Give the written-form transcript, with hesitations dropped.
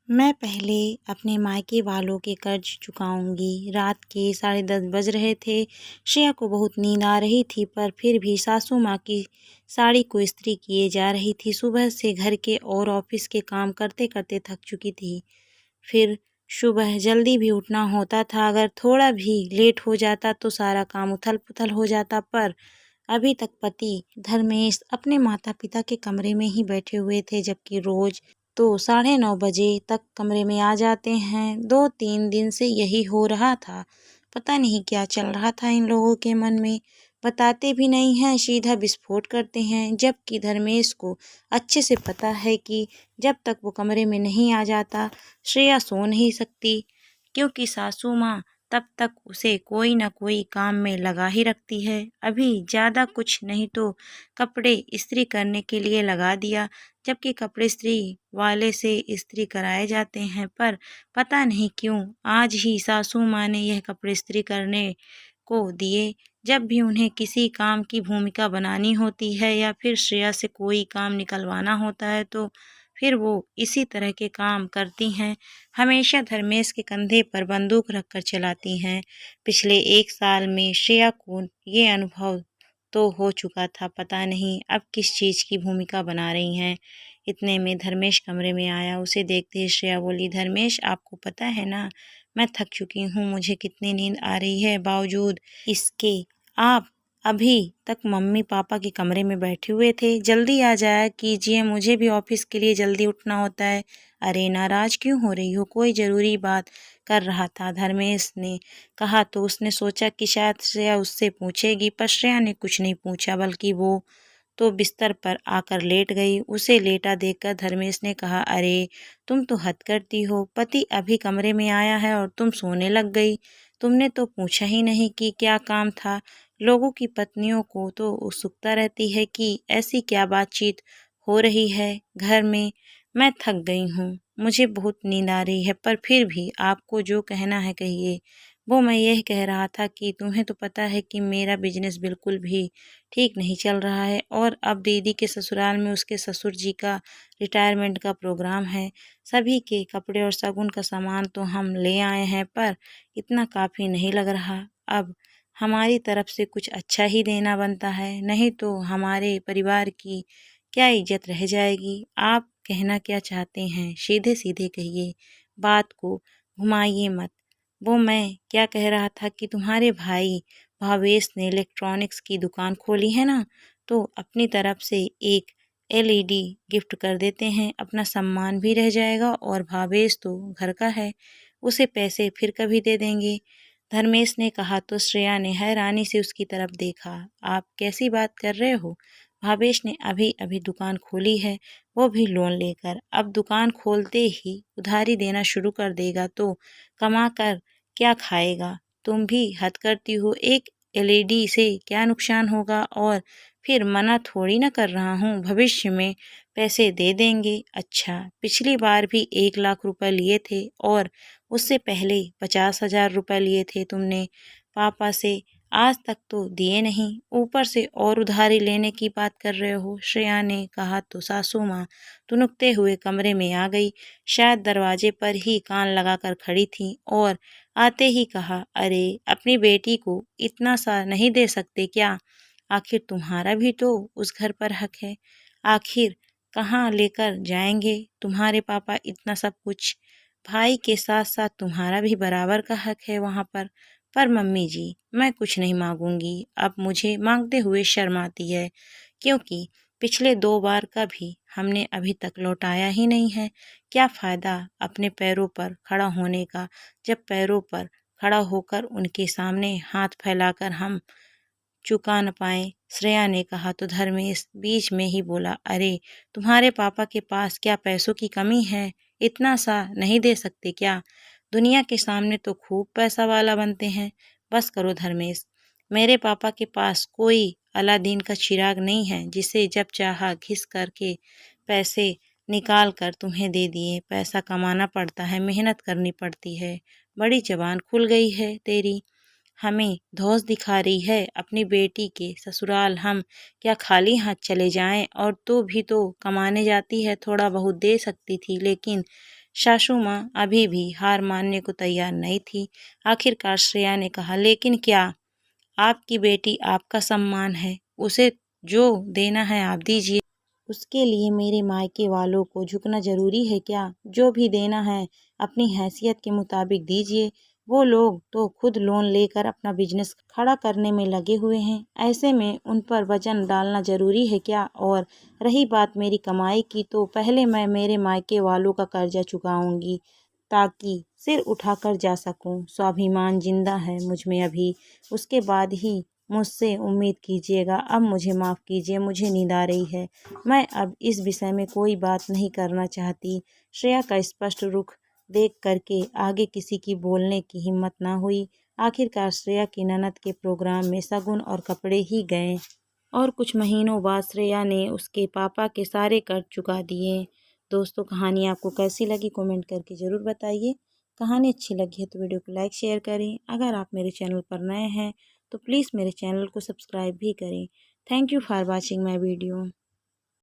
मैं पहले अपने मायके वालों के कर्ज चुकाऊंगी। रात के 10:30 बज रहे थे। श्रेया को बहुत नींद आ रही थी, पर फिर भी सासू माँ की साड़ी को इस्त्री किए जा रही थी। सुबह से घर के और ऑफिस के काम करते करते थक चुकी थी। फिर सुबह जल्दी भी उठना होता था। अगर थोड़ा भी लेट हो जाता तो सारा काम उथल पुथल हो जाता। पर अभी तक पति धर्मेश अपने माता पिता के कमरे में ही बैठे हुए थे, जबकि रोज तो 9:30 बजे तक कमरे में आ जाते हैं। 2-3 दिन से यही हो रहा था। पता नहीं क्या चल रहा था इन लोगों के मन में। बताते भी नहीं हैं, सीधा विस्फोट करते हैं। जबकि धर्मेश को अच्छे से पता है कि जब तक वो कमरे में नहीं आ जाता श्रेया सो नहीं सकती, क्योंकि सासू माँ तब तक उसे कोई न कोई काम में लगा ही रखती है। अभी ज़्यादा कुछ नहीं तो कपड़े इस्त्री करने के लिए लगा दिया, जबकि कपड़े इस्त्री वाले से इस्त्री कराए जाते हैं। पर पता नहीं क्यों आज ही सासू माँ ने यह कपड़े इस्त्री करने को दिए। जब भी उन्हें किसी काम की भूमिका बनानी होती है या फिर श्रेया से कोई काम निकलवाना होता है तो फिर वो इसी तरह के काम करती हैं। हमेशा धर्मेश के कंधे पर बंदूक रखकर चलाती हैं। पिछले 1 साल में श्रेया को ये अनुभव तो हो चुका था, पता नहीं अब किस चीज़ की भूमिका बना रही हैं। इतने में धर्मेश कमरे में आया। उसे देखते ही श्रेया बोली, धर्मेश आपको पता है ना, मैं थक चुकी हूँ, मुझे कितनी नींद आ रही है। बावजूद इसके आप अभी तक मम्मी पापा के कमरे में बैठे हुए थे। जल्दी आ जाया कीजिए, मुझे भी ऑफिस के लिए जल्दी उठना होता है। अरे नाराज क्यों हो रही हो, कोई ज़रूरी बात कर रहा था, धर्मेश ने कहा। तो उसने सोचा कि शायद श्रेया उससे पूछेगी, पर श्रेया ने कुछ नहीं पूछा, बल्कि वो तो बिस्तर पर आकर लेट गई। उसे लेटा देखकर धर्मेश ने कहा, अरे तुम तो हद करती हो, पति अभी कमरे में आया है और तुम सोने लग गई। तुमने तो पूछा ही नहीं कि क्या काम था। लोगों की पत्नियों को तो उत्सुकता रहती है कि ऐसी क्या बातचीत हो रही है घर में। मैं थक गई हूँ, मुझे बहुत नींद आ रही है, पर फिर भी आपको जो कहना है कहिए। वो मैं यह कह रहा था कि तुम्हें तो पता है कि मेरा बिजनेस बिल्कुल भी ठीक नहीं चल रहा है, और अब दीदी के ससुराल में उसके ससुर जी का रिटायरमेंट का प्रोग्राम है। सभी के कपड़े और शगुन का सामान तो हम ले आए हैं, पर इतना काफ़ी नहीं लग रहा। अब हमारी तरफ से कुछ अच्छा ही देना बनता है, नहीं तो हमारे परिवार की क्या इज्जत रह जाएगी। आप कहना क्या चाहते हैं, सीधे सीधे कहिए, बात को घुमाइए मत। वो मैं क्या कह रहा था कि तुम्हारे भाई भावेश ने इलेक्ट्रॉनिक्स की दुकान खोली है ना, तो अपनी तरफ से एक एलईडी गिफ्ट कर देते हैं, अपना सम्मान भी रह जाएगा, और भावेश तो घर का है, उसे पैसे फिर कभी दे देंगे। धर्मेश ने कहा तो श्रेया ने हैरानी से उसकी तरफ देखा। आप कैसी बात कर रहे हो, भावेश ने अभी अभी दुकान खोली है, वो भी लोन लेकर। अब दुकान खोलते ही उधारी देना शुरू कर देगा तो कमा कर क्या खाएगा। तुम भी हद करती हो, एक एलईडी से क्या नुकसान होगा। और फिर मना थोड़ी ना कर रहा हूँ, भविष्य में पैसे दे देंगे। अच्छा, पिछली बार भी 1 लाख रुपए लिए थे, और उससे पहले 50,000 रुपए लिए थे तुमने पापा से, आज तक तो दिए नहीं, ऊपर से और उधारी लेने की बात कर रहे हो। श्रेया ने कहा तो सासू माँ तुनकते हुए कमरे में आ गई। शायद दरवाजे पर ही कान लगाकर खड़ी थी, और आते ही कहा, अरे अपनी बेटी को इतना सा नहीं दे सकते क्या। आखिर तुम्हारा भी तो उस घर पर हक है। आखिर कहाँ लेकर जाएंगे तुम्हारे पापा इतना सब कुछ। भाई के साथ साथ तुम्हारा भी बराबर का हक है वहाँ पर। पर मम्मी जी, मैं कुछ नहीं मांगूंगी। अब मुझे मांगते हुए शर्म आती है, क्योंकि पिछले 2 बार का भी हमने अभी तक लौटाया ही नहीं है। क्या फ़ायदा अपने पैरों पर खड़ा होने का, जब पैरों पर खड़ा होकर उनके सामने हाथ फैलाकर हम चुका न पाएँ। श्रेया ने कहा तो धर्मेश बीच में ही बोला, अरे तुम्हारे पापा के पास क्या पैसों की कमी है, इतना सा नहीं दे सकते क्या। दुनिया के सामने तो खूब पैसा वाला बनते हैं। बस करो धर्मेश, मेरे पापा के पास कोई अलादीन का चिराग नहीं है, जिसे जब चाहा घिस करके पैसे निकाल कर तुम्हें दे दिए। पैसा कमाना पड़ता है, मेहनत करनी पड़ती है। बड़ी जबान खुल गई है तेरी, हमें धौंस दिखा रही है। अपनी बेटी के ससुराल हम क्या खाली हाथ चले जाएं। और तू भी तो कमाने जाती है, थोड़ा बहुत दे सकती थी, लेकिन सासू माँ अभी भी हार मानने को तैयार नहीं थी। आखिरकार श्रेया ने कहा, लेकिन क्या आपकी बेटी आपका सम्मान है, उसे जो देना है आप दीजिए। उसके लिए मेरे मायके वालों को झुकना ज़रूरी है क्या? जो भी देना है अपनी हैसियत के मुताबिक दीजिए। वो लोग तो खुद लोन लेकर अपना बिजनेस खड़ा करने में लगे हुए हैं। ऐसे में उन पर वजन डालना ज़रूरी है क्या? और रही बात मेरी कमाई की, तो पहले मैं मेरे मायके वालों का कर्जा चुकाऊंगी ताकि सिर उठाकर जा सकूं। स्वाभिमान जिंदा है मुझ में अभी, उसके बाद ही मुझसे उम्मीद कीजिएगा। अब मुझे माफ़ कीजिए, मुझे नींद आ रही है। मैं अब इस विषय में कोई बात नहीं करना चाहती। श्रेया का स्पष्ट रुख देख करके आगे किसी की बोलने की हिम्मत न हुई। आखिरकार श्रेया की ननद के प्रोग्राम में शगुन और कपड़े ही गए और कुछ महीनों बाद श्रेया ने उसके पापा के सारे कर्ज चुका दिए। दोस्तों, कहानी आपको कैसी लगी कमेंट करके ज़रूर बताइए। कहानी अच्छी लगी है तो वीडियो को लाइक शेयर करें। अगर आप मेरे चैनल पर नए हैं तो प्लीज़ मेरे चैनल को सब्सक्राइब भी करें। Thank you for watching my video.